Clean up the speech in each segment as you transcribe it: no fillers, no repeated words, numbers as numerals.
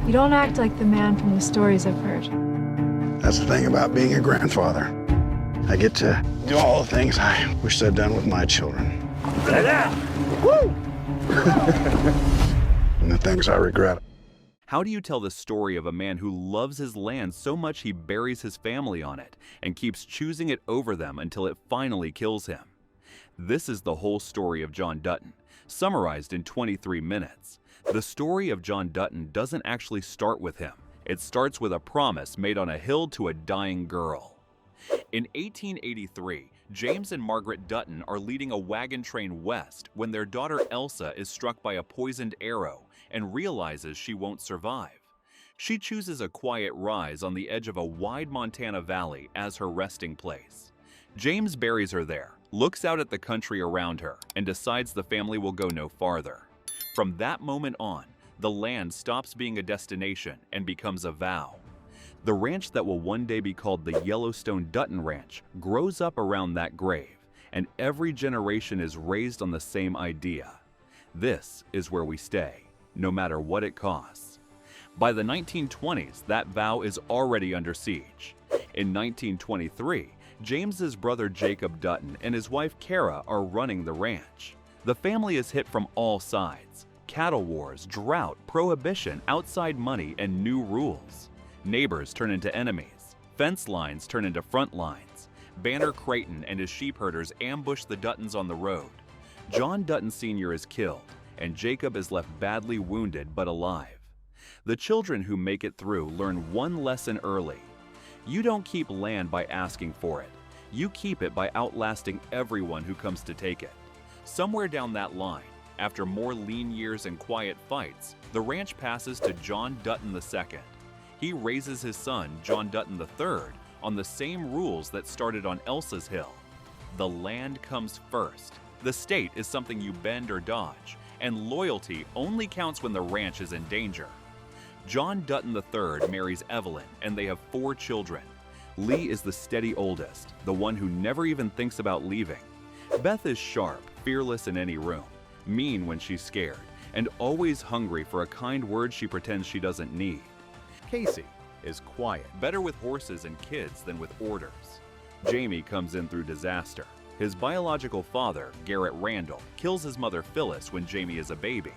You don't act like the man from the stories I've heard. That's the thing about being a grandfather. I get to do all the things I wish I'd done with my children. Woo! And the things I regret. How do you tell the story of a man who loves his land so much he buries his family on it and keeps choosing it over them until it finally kills him? This is the whole story of John Dutton, summarized in 23 minutes. The story of John Dutton doesn't actually start with him. It starts with a promise made on a hill to a dying girl. In 1883, James and Margaret Dutton are leading a wagon train west when their daughter Elsa is struck by a poisoned arrow and realizes she won't survive. She chooses a quiet rise on the edge of a wide Montana valley as her resting place. James buries her there, looks out at the country around her, and decides the family will go no farther. From that moment on, the land stops being a destination and becomes a vow. The ranch that will one day be called the Yellowstone Dutton Ranch grows up around that grave, and every generation is raised on the same idea. This is where we stay, no matter what it costs. By the 1920s, that vow is already under siege. In 1923, James's brother Jacob Dutton and his wife Kara are running the ranch. The family is hit from all sides: cattle wars, drought, prohibition, outside money, and new rules. Neighbors turn into enemies. Fence lines turn into front lines. Banner Creighton and his sheep herders ambush the Duttons on the road. John Dutton Sr. is killed, and Jacob is left badly wounded but alive. The children who make it through learn one lesson early. You don't keep land by asking for it. You keep it by outlasting everyone who comes to take it. Somewhere down that line, after more lean years and quiet fights, the ranch passes to John Dutton II. He raises his son, John Dutton III, on the same rules that started on Elsa's hill. The land comes first. The state is something you bend or dodge, and loyalty only counts when the ranch is in danger. John Dutton III marries Evelyn, and they have 4 children. Lee is the steady oldest, the one who never even thinks about leaving. Beth is sharp, fearless in any room, mean when she's scared, and always hungry for a kind word she pretends she doesn't need. Casey is quiet, better with horses and kids than with orders. Jamie comes in through disaster. His biological father, Garrett Randall, kills his mother Phyllis when Jamie is a baby.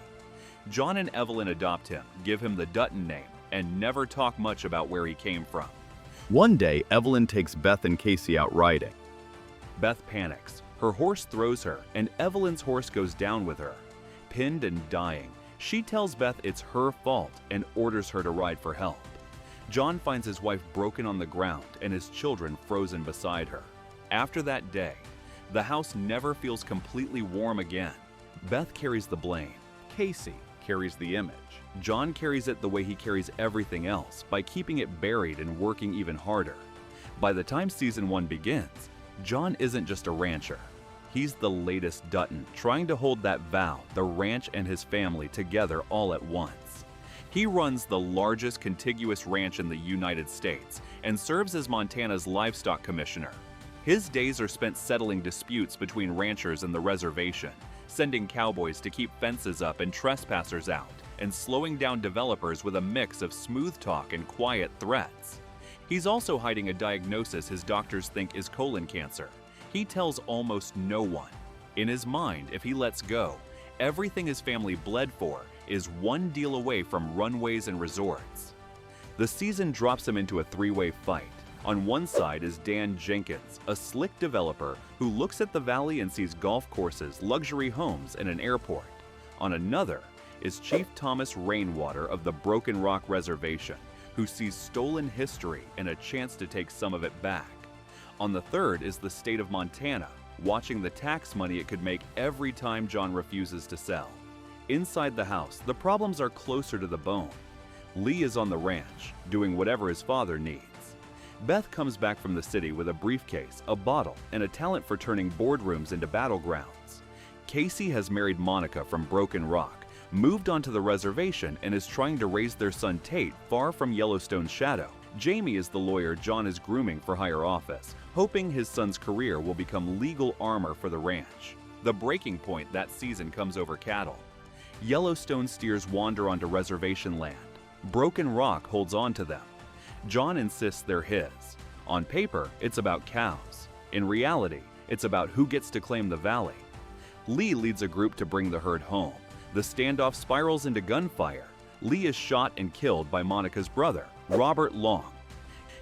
John and Evelyn adopt him, give him the Dutton name, and never talk much about where he came from. One day, Evelyn takes Beth and Casey out riding. Beth panics. Her horse throws her, and Evelyn's horse goes down with her. Pinned and dying, she tells Beth it's her fault and orders her to ride for help. John finds his wife broken on the ground and his children frozen beside her. After that day, the house never feels completely warm again. Beth carries the blame. Casey carries the image. John carries it the way he carries everything else, by keeping it buried and working even harder. By the time season 1 begins, John isn't just a rancher. He's the latest Dutton, trying to hold that vow, the ranch and his family, together all at once. He runs the largest contiguous ranch in the United States and serves as Montana's livestock commissioner. His days are spent settling disputes between ranchers and the reservation, sending cowboys to keep fences up and trespassers out, and slowing down developers with a mix of smooth talk and quiet threats. He's also hiding a diagnosis his doctors think is colon cancer. He tells almost no one. In his mind, if he lets go, everything his family bled for is one deal away from runways and resorts. The season drops him into a 3-way fight. On one side is Dan Jenkins, a slick developer who looks at the valley and sees golf courses, luxury homes, and an airport. On another is Chief Thomas Rainwater of the Broken Rock Reservation, who sees stolen history and a chance to take some of it back. On the third is the state of Montana, watching the tax money it could make every time John refuses to sell. Inside the house, the problems are closer to the bone. Lee is on the ranch, doing whatever his father needs. Beth comes back from the city with a briefcase, a bottle, and a talent for turning boardrooms into battlegrounds. Casey has married Monica from Broken Rock, moved onto the reservation, and is trying to raise their son Tate far from Yellowstone's shadow. Jamie is the lawyer John is grooming for higher office, hoping his son's career will become legal armor for the ranch. The breaking point that season comes over cattle. Yellowstone steers wander onto reservation land. Broken rock holds on to them. John insists they're his. On paper, it's about cows. In reality, it's about who gets to claim the valley. Lee leads a group to bring the herd home. The standoff spirals into gunfire. Lee is shot and killed by Monica's brother, Robert Long.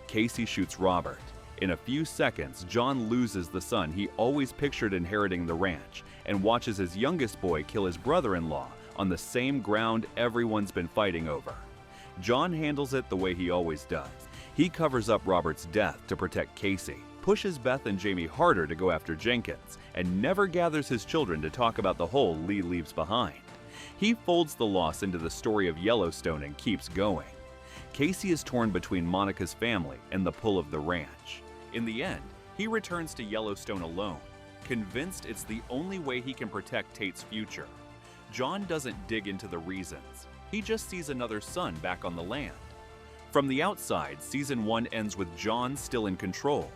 Casey shoots Robert. In a few seconds, John loses the son he always pictured inheriting the ranch and watches his youngest boy kill his brother-in-law on the same ground everyone's been fighting over. John handles it the way he always does. He covers up Robert's death to protect Casey, pushes Beth and Jamie harder to go after Jenkins, and never gathers his children to talk about the hole Lee leaves behind. He folds the loss into the story of Yellowstone and keeps going. Casey is torn between Monica's family and the pull of the ranch. In the end, he returns to Yellowstone alone, convinced it's the only way he can protect Tate's future. John doesn't dig into the reasons. He just sees another son back on the land. From the outside, Season 1 ends with John still in control.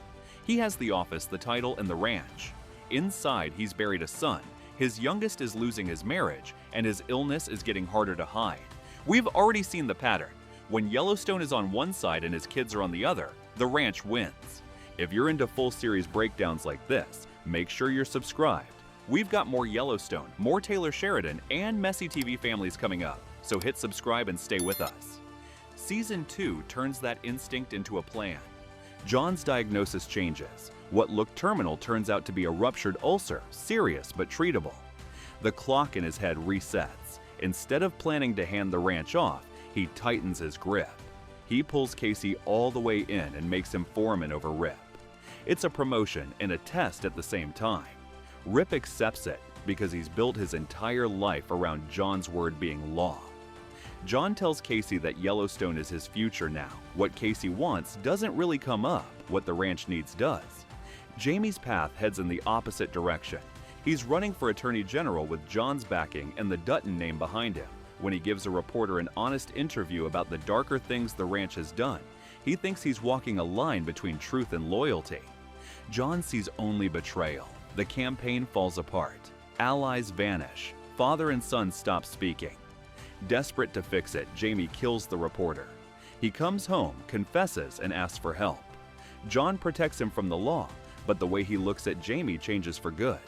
He has the office, the title, and the ranch. Inside, he's buried a son, his youngest is losing his marriage, and his illness is getting harder to hide. We've already seen the pattern. When Yellowstone is on one side and his kids are on the other, the ranch wins. If you're into full series breakdowns like this, make sure you're subscribed. We've got more Yellowstone, more Taylor Sheridan, and messy TV families coming up, so hit subscribe and stay with us. Season 2 turns that instinct into a plan. John's diagnosis changes. What looked terminal turns out to be a ruptured ulcer, serious but treatable. The clock in his head resets. Instead of planning to hand the ranch off, he tightens his grip. He pulls Casey all the way in and makes him foreman over Rip. It's a promotion and a test at the same time. Rip accepts it because he's built his entire life around John's word being law. John tells Casey that Yellowstone is his future now. What Casey wants doesn't really come up, what the ranch needs does. Jamie's path heads in the opposite direction. He's running for Attorney General with John's backing and the Dutton name behind him. When he gives a reporter an honest interview about the darker things the ranch has done, he thinks he's walking a line between truth and loyalty. John sees only betrayal. The campaign falls apart. Allies vanish. Father and son stop speaking. Desperate to fix it, Jamie kills the reporter. He comes home, confesses, and asks for help. John protects him from the law, but the way he looks at Jamie changes for good.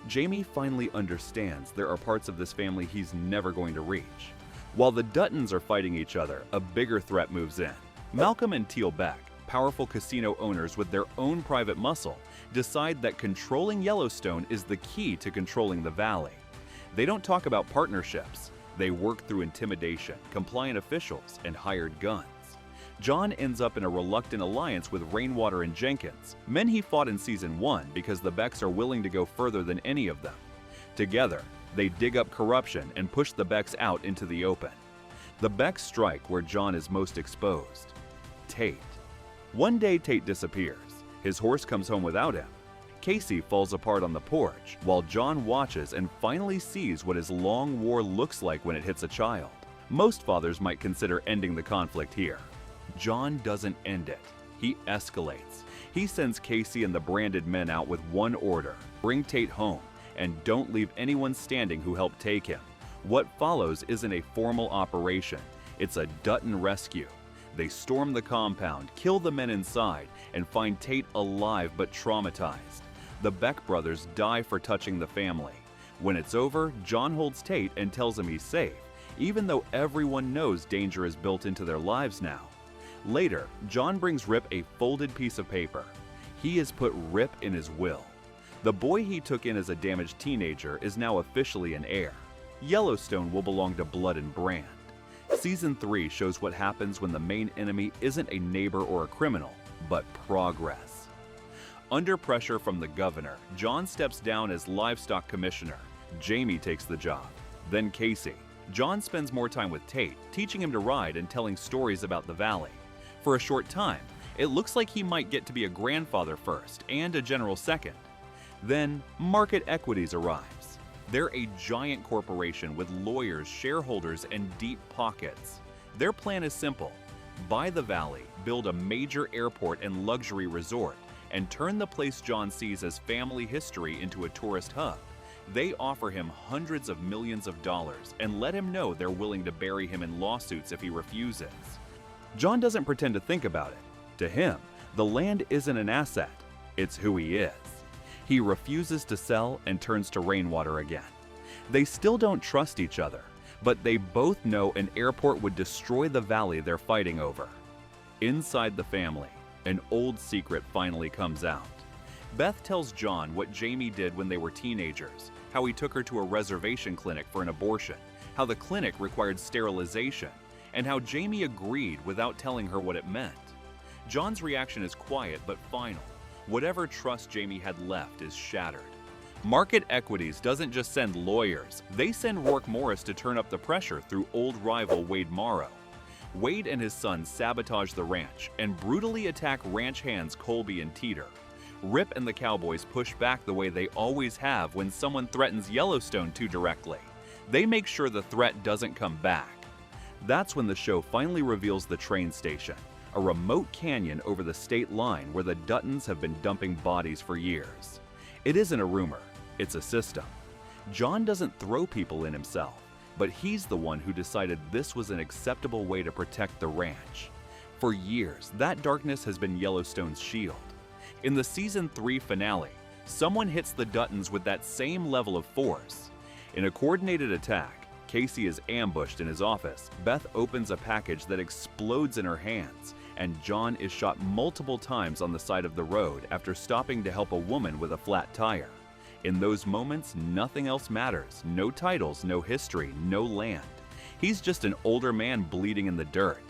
Jamie finally understands there are parts of this family he's never going to reach. While the Duttons are fighting each other, a bigger threat moves in. Malcolm and Teal Beck, powerful casino owners with their own private muscle, decide that controlling Yellowstone is the key to controlling the valley. They don't talk about partnerships. They work through intimidation, compliant officials, and hired guns. John ends up in a reluctant alliance with Rainwater and Jenkins, men he fought in Season 1 because the Becks are willing to go further than any of them. Together, they dig up corruption and push the Becks out into the open. The Becks strike where John is most exposed. Tate. One day Tate disappears. His horse comes home without him. Casey falls apart on the porch, while John watches and finally sees what his long war looks like when it hits a child. Most fathers might consider ending the conflict here. John doesn't end it. He escalates. He sends Casey and the branded men out with one order: bring Tate home, and don't leave anyone standing who helped take him. What follows isn't a formal operation. It's a Dutton rescue. They storm the compound, kill the men inside, and find Tate alive but traumatized. The Beck brothers die for touching the family. When it's over, John holds Tate and tells him he's safe, even though everyone knows danger is built into their lives now. Later, John brings Rip a folded piece of paper. He has put Rip in his will. The boy he took in as a damaged teenager is now officially an heir. Yellowstone will belong to Blood and Brand. Season 3 shows what happens when the main enemy isn't a neighbor or a criminal, but progress. Under pressure from the governor, John steps down as livestock commissioner. Jamie takes the job, then Casey. John spends more time with Tate, teaching him to ride and telling stories about the valley. For a short time, it looks like he might get to be a grandfather first and a general second. Then, Market Equities arrives. They're a giant corporation with lawyers, shareholders, and deep pockets. Their plan is simple: buy the valley, build a major airport and luxury resort, and turn the place John sees as family history into a tourist hub. They offer him hundreds of millions of dollars and let him know they're willing to bury him in lawsuits if he refuses. John doesn't pretend to think about it. To him, the land isn't an asset, it's who he is. He refuses to sell and turns to rainwater again. They still don't trust each other, but they both know an airport would destroy the valley they're fighting over. Inside the family, an old secret finally comes out. Beth tells John what Jamie did when they were teenagers, how he took her to a reservation clinic for an abortion, how the clinic required sterilization, and how Jamie agreed without telling her what it meant. John's reaction is quiet but final. Whatever trust Jamie had left is shattered. Market Equities doesn't just send lawyers, they send Rourke Morris to turn up the pressure through old rival Wade Morrow. Wade and his son sabotage the ranch and brutally attack ranch hands Colby and Teeter. Rip and the Cowboys push back the way they always have when someone threatens Yellowstone too directly. They make sure the threat doesn't come back. That's when the show finally reveals the train station, a remote canyon over the state line where the Duttons have been dumping bodies for years. It isn't a rumor, it's a system. John doesn't throw people in himself, but he's the one who decided this was an acceptable way to protect the ranch. For years, that darkness has been Yellowstone's shield. In the season 3 finale, someone hits the Duttons with that same level of force. In a coordinated attack, Casey is ambushed in his office. Beth opens a package that explodes in her hands, and John is shot multiple times on the side of the road after stopping to help a woman with a flat tire. In those moments, nothing else matters. No titles, no history, no land. He's just an older man bleeding in the dirt.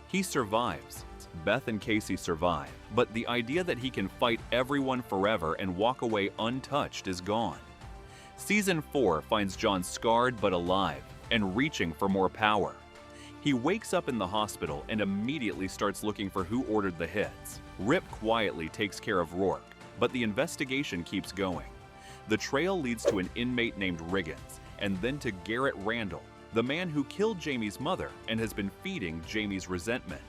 He survives. Beth and Casey survive, but the idea that he can fight everyone forever and walk away untouched is gone. Season 4 finds John scarred but alive and reaching for more power. He wakes up in the hospital and immediately starts looking for who ordered the hits. Rip quietly takes care of Rourke, but the investigation keeps going. The trail leads to an inmate named Riggins, and then to Garrett Randall, the man who killed Jamie's mother and has been feeding Jamie's resentment.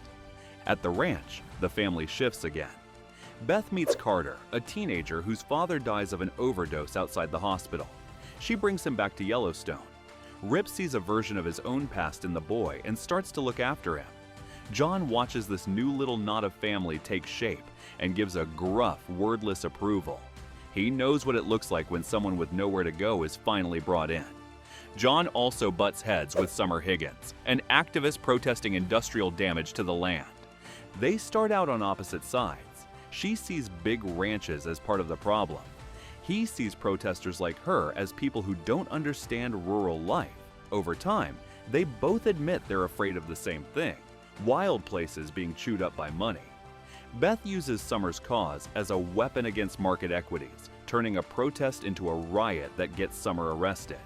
At the ranch, the family shifts again. Beth meets Carter, a teenager whose father dies of an overdose outside the hospital. She brings him back to Yellowstone. Rip sees a version of his own past in the boy and starts to look after him. John watches this new little knot of family take shape and gives a gruff, wordless approval. He knows what it looks like when someone with nowhere to go is finally brought in. John also butts heads with Summer Higgins, an activist protesting industrial damage to the land. They start out on opposite sides. She sees big ranches as part of the problem. He sees protesters like her as people who don't understand rural life. Over time, they both admit they're afraid of the same thing: wild places being chewed up by money. Beth uses Summer's cause as a weapon against Market Equities, turning a protest into a riot that gets Summer arrested.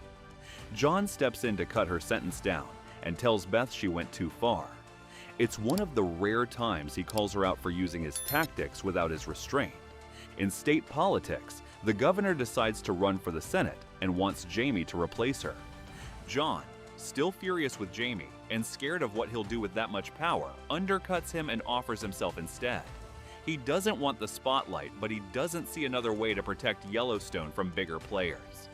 John steps in to cut her sentence down and tells Beth she went too far. It's one of the rare times he calls her out for using his tactics without his restraint. In state politics, the governor decides to run for the Senate and wants Jamie to replace her. John, still furious with Jamie and scared of what he'll do with that much power, undercuts him and offers himself instead. He doesn't want the spotlight, but he doesn't see another way to protect Yellowstone from bigger players.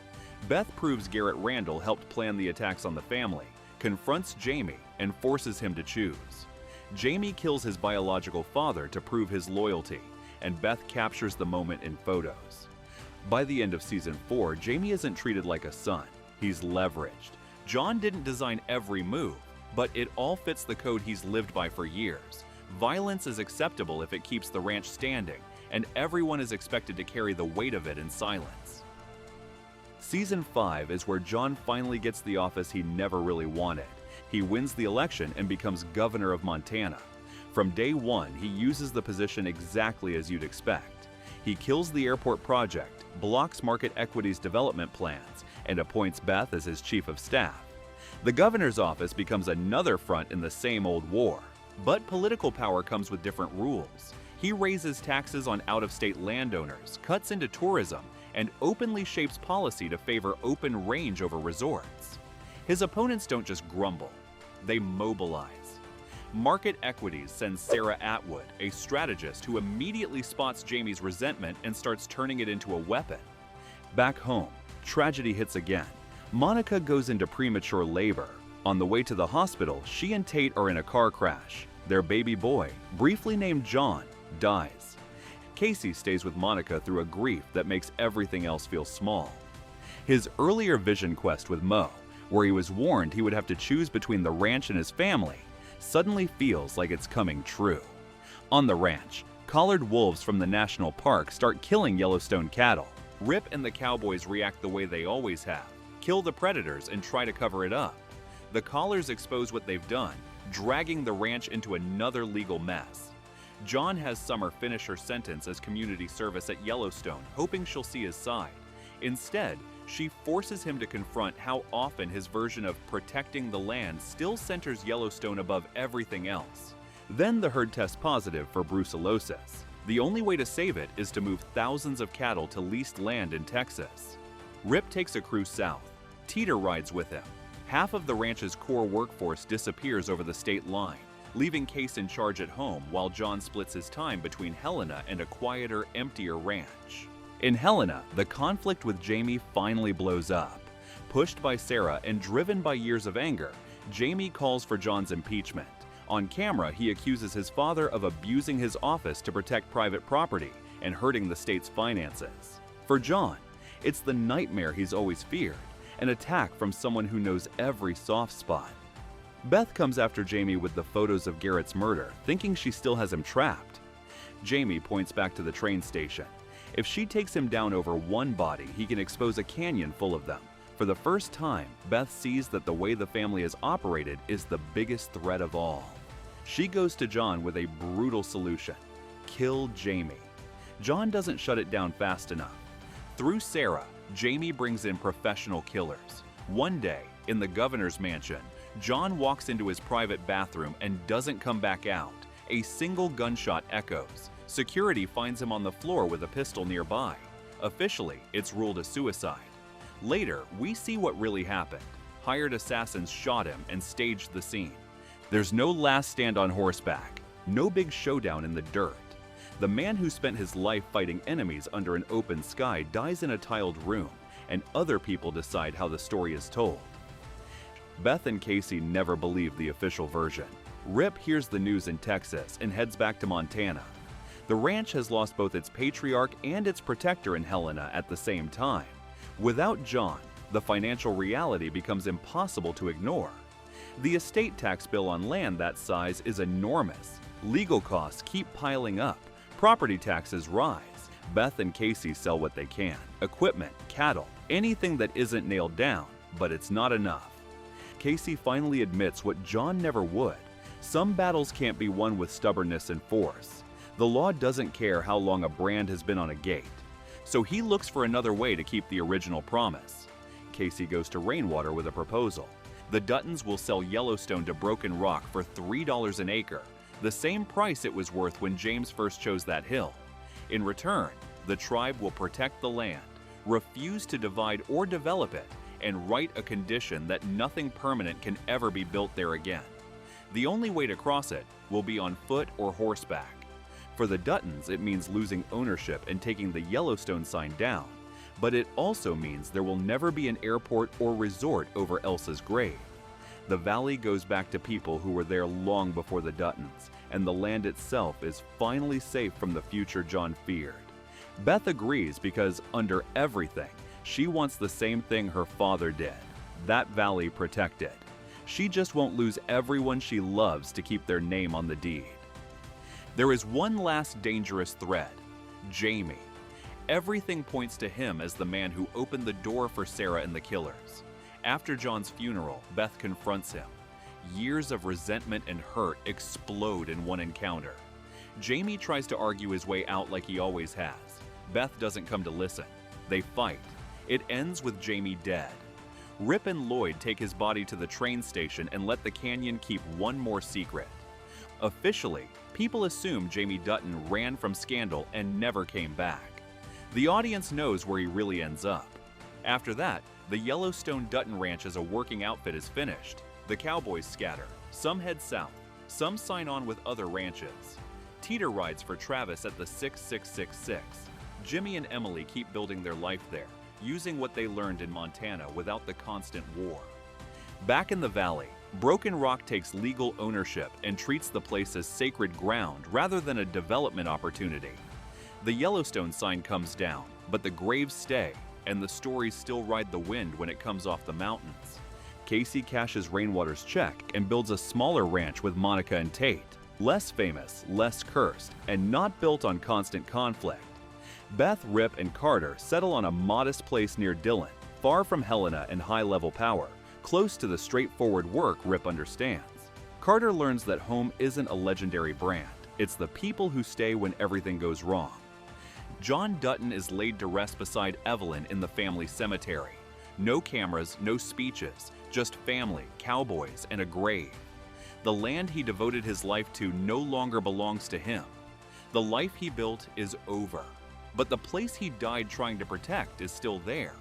Beth proves Garrett Randall helped plan the attacks on the family, confronts Jamie, and forces him to choose. Jamie kills his biological father to prove his loyalty, and Beth captures the moment in photos. By the end of season 4, Jamie isn't treated like a son. He's leveraged. John didn't design every move, but it all fits the code he's lived by for years. Violence is acceptable if it keeps the ranch standing, and everyone is expected to carry the weight of it in silence. Season 5 is where John finally gets the office he never really wanted. He wins the election and becomes governor of Montana. From day one, he uses the position exactly as you'd expect. He kills the airport project, blocks Market Equities' development plans, and appoints Beth as his chief of staff. The governor's office becomes another front in the same old war. But political power comes with different rules. He raises taxes on out-of-state landowners, cuts into tourism, and openly shapes policy to favor open range over resorts. His opponents don't just grumble, they mobilize. Market Equities sends Sarah Atwood, a strategist who immediately spots Jamie's resentment and starts turning it into a weapon. Back home, tragedy hits again. Monica goes into premature labor. On the way to the hospital, she and Tate are in a car crash. Their baby boy, briefly named John, dies. Casey stays with Monica through a grief that makes everything else feel small. His earlier vision quest with Mo, where he was warned he would have to choose between the ranch and his family, suddenly feels like it's coming true. On the ranch, collared wolves from the national park start killing Yellowstone cattle. Rip and the cowboys react the way they always have, kill the predators and try to cover it up. The collars expose what they've done, dragging the ranch into another legal mess. John has Summer finish her sentence as community service at Yellowstone, hoping she'll see his side. Instead, she forces him to confront how often his version of protecting the land still centers Yellowstone above everything else. Then the herd tests positive for brucellosis. The only way to save it is to move thousands of cattle to leased land in Texas. Rip takes a cruise south. Teeter rides with him. Half of the ranch's core workforce disappears over the state line, leaving Case in charge at home while John splits his time between Helena and a quieter, emptier ranch. In Helena, the conflict with Jamie finally blows up. Pushed by Sarah and driven by years of anger, Jamie calls for John's impeachment. On camera, he accuses his father of abusing his office to protect private property and hurting the state's finances. For John, it's the nightmare he's always feared, an attack from someone who knows every soft spot. Beth comes after Jamie with the photos of Garrett's murder, thinking she still has him trapped. Jamie points back to the train station. If she takes him down over one body, he can expose a canyon full of them. For the first time, Beth sees that the way the family is operated is the biggest threat of all. She goes to John with a brutal solution: kill Jamie. John doesn't shut it down fast enough. Through Sarah, Jamie brings in professional killers. One day, in the governor's mansion, John walks into his private bathroom and doesn't come back out. A single gunshot echoes. Security finds him on the floor with a pistol nearby. Officially, it's ruled a suicide. Later, we see what really happened. Hired assassins shot him and staged the scene. There's no last stand on horseback, no big showdown in the dirt. The man who spent his life fighting enemies under an open sky dies in a tiled room, and other people decide how the story is told. Beth and Casey never believe the official version. Rip hears the news in Texas and heads back to Montana. The ranch has lost both its patriarch and its protector in Helena at the same time. Without John, the financial reality becomes impossible to ignore. The estate tax bill on land that size is enormous. Legal costs keep piling up. Property taxes rise. Beth and Casey sell what they can: equipment, cattle, anything that isn't nailed down, but it's not enough. Casey finally admits what John never would: some battles can't be won with stubbornness and force. The law doesn't care how long a brand has been on a gate. So he looks for another way to keep the original promise. Casey goes to Rainwater with a proposal. The Duttons will sell Yellowstone to Broken Rock for $3 an acre, the same price it was worth when James first chose that hill. In return, the tribe will protect the land, refuse to divide or develop it, and write a condition that nothing permanent can ever be built there again. The only way to cross it will be on foot or horseback. For the Duttons, it means losing ownership and taking the Yellowstone sign down, but it also means there will never be an airport or resort over Elsa's grave. The valley goes back to people who were there long before the Duttons, and the land itself is finally safe from the future John feared. Beth agrees because, under everything, she wants the same thing her father did: that valley protected. She just won't lose everyone she loves to keep their name on the deed. There is one last dangerous thread: Jamie. Everything points to him as the man who opened the door for Sarah and the killers. After John's funeral, Beth confronts him. Years of resentment and hurt explode in one encounter. Jamie tries to argue his way out like he always has. Beth doesn't come to listen. They fight. It ends with Jamie dead. Rip and Lloyd take his body to the train station and let the canyon keep one more secret. Officially, people assume Jamie Dutton ran from scandal and never came back. The audience knows where he really ends up. After that, the Yellowstone Dutton Ranch as a working outfit is finished. The cowboys scatter. Some head south. Some sign on with other ranches. Teeter rides for Travis at the 6666. Jimmy and Emily keep building their life there. using what they learned in Montana without the constant war. Back in the valley, Broken Rock takes legal ownership and treats the place as sacred ground rather than a development opportunity. The Yellowstone sign comes down, but the graves stay, and the stories still ride the wind when it comes off the mountains. Casey cashes Rainwater's check and builds a smaller ranch with Monica and Tate, less famous, less cursed, and not built on constant conflict. Beth, Rip, and Carter settle on a modest place near Dillon, far from Helena and high-level power, close to the straightforward work Rip understands. Carter learns that home isn't a legendary brand, it's the people who stay when everything goes wrong. John Dutton is laid to rest beside Evelyn in the family cemetery. No cameras, no speeches, just family, cowboys, and a grave. The land he devoted his life to no longer belongs to him. The life he built is over, but the place he died trying to protect is still there.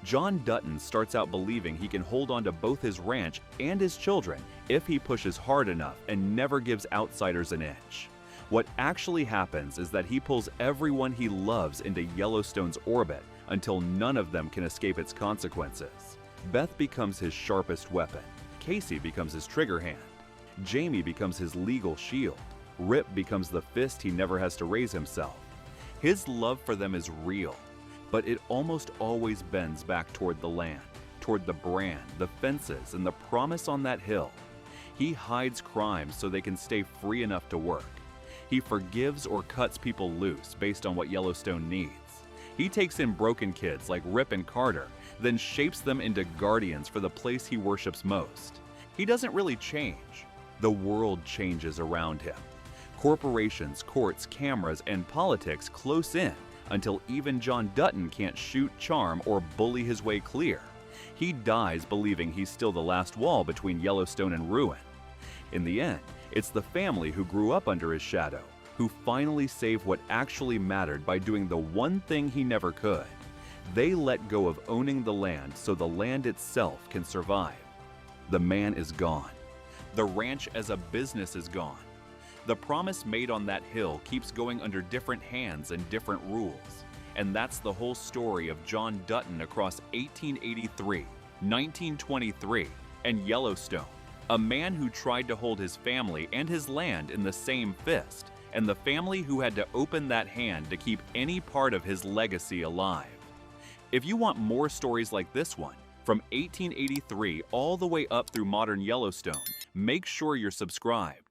John Dutton starts out believing he can hold on to both his ranch and his children if he pushes hard enough and never gives outsiders an inch. What actually happens is that he pulls everyone he loves into Yellowstone's orbit until none of them can escape its consequences. Beth becomes his sharpest weapon. Casey becomes his trigger hand. Jamie becomes his legal shield. Rip becomes the fist he never has to raise himself. His love for them is real, but it almost always bends back toward the land, toward the brand, the fences, and the promise on that hill. He hides crimes so they can stay free enough to work. He forgives or cuts people loose based on what Yellowstone needs. He takes in broken kids like Rip and Carter, then shapes them into guardians for the place he worships most. He doesn't really change. The world changes around him. Corporations, courts, cameras, and politics close in until even John Dutton can't shoot, charm, or bully his way clear. He dies believing he's still the last wall between Yellowstone and ruin. In the end, it's the family who grew up under his shadow who finally save what actually mattered by doing the one thing he never could. They let go of owning the land so the land itself can survive. The man is gone. The ranch as a business is gone. The promise made on that hill keeps going under different hands and different rules. And that's the whole story of John Dutton across 1883, 1923, and Yellowstone. A man who tried to hold his family and his land in the same fist, and the family who had to open that hand to keep any part of his legacy alive. If you want more stories like this one, from 1883 all the way up through modern Yellowstone, make sure you're subscribed.